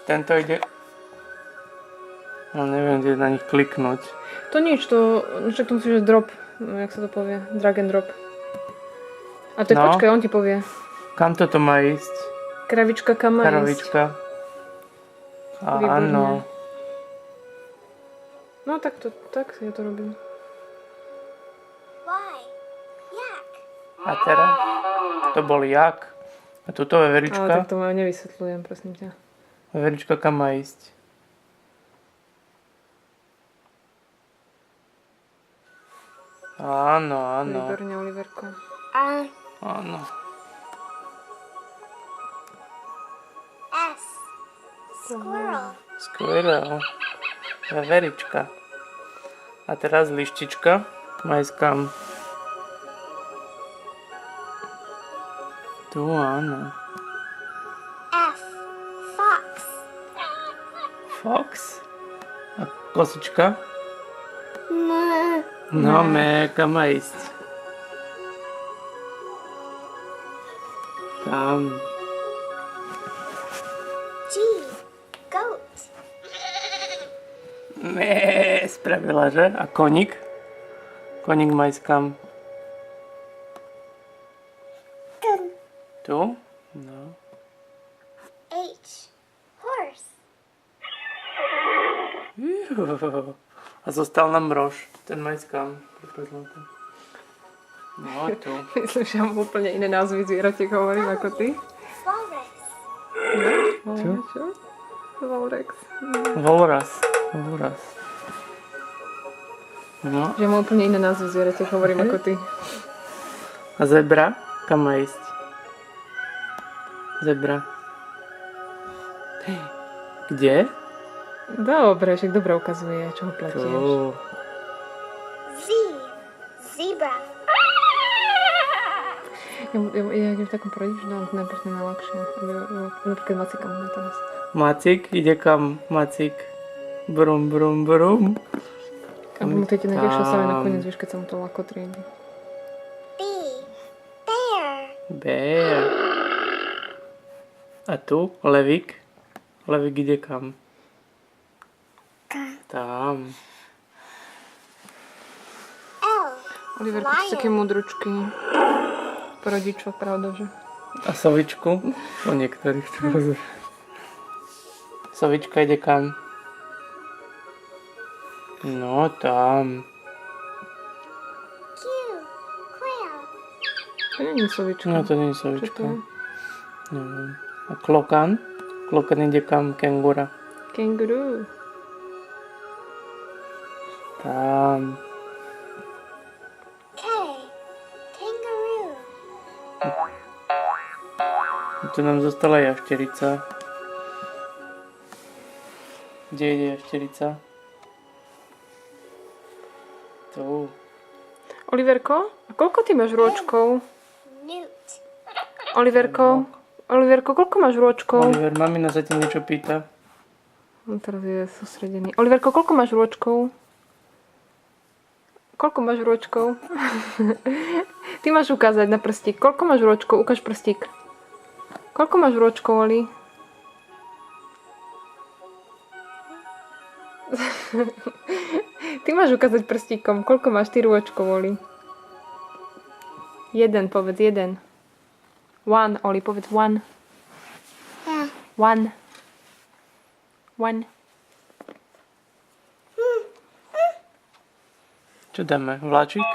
tento ide... No neviem, kde na nich kliknúť. To nič, to musíš drop, jak sa to povie, drag and drop. A to je, počkaj, on ti povie. Kam toto má ísť? Kravička, kam má ísť? Kravička. Áno. No tak ja to robím. A teraz? To bol jak? A tuto veverička? Ale tak to nevysvetľujem, prosím ťa. Veverička, kam má ísť? Áno, áno. Výborne, Oliverko. Áno. S. Squirrel. Squirrel. Veverička. A teraz lištička. Má ísť kam? Tu, áno. F. Fox. Fox. A kosička? M. No, kam má ísť? Tam. G. Goat. Spravila, že? A koník? Koník má ísť kam? Tu? No. H. Horse. A zostal nám rož. Ten má ísť kam? No, tu. Myslím, že mám úplne iné názvy zvieratiek hovorím ako ty. Walrus. Čo? Volrex. Volraz. No. Že mám úplne iné názvy zvieratiek hovorím ako ty. A zebra? Kam má ísť? Zebra. Kde? Dobre, však dobre ukazuje, čo ho pletieš. Tu. Z. Zebra. Ja idem v takom poradí, že dám najprv to najľahšie. Napríklad Macika máme teraz. Macik? Ide kam? Macik. Brum, brum, brum. A mu to ide najťažšie sa nakoniec, vieš, keď sa mu to ľahko triedi. B. Bear. Bear. A tu? Levík? Levík ide kam? Tam. L. Oliverko, to sú také múdručky. Po rodičoch, pravda, že? A sovičku? Po niektorých to rozumiem. Sovička ide kam? No tam. Q. Quail. To nie je sovička. No to nie je Čo to sovička. je? Neviem. A klokan? Klokan ide kam? Kengura. Kenguru. Tam. K. Kangaroo. Tu nám zostala jašterica. Kde ide jašterica? Tu. Oliverko, a koľko ty máš rôčkov? Newt. Oliverko, koľko máš rôčkov? Oliver, mamina sa ti niečo pýta. On teraz je sústredený. Oliverko, koľko máš rôčkov? Koľko máš rôčkov? Ty máš ukázať na prstík. Koľko máš rôčkov? Ukáž prstík. Koľko máš rôčkov, Oli? Ty máš ukázať prstíkom. Koľko máš ty rôčkov, Oli? Jeden, povedz, jeden. One, Oli, povedz one. Yeah. One. One. Čo dáme? Vláčik?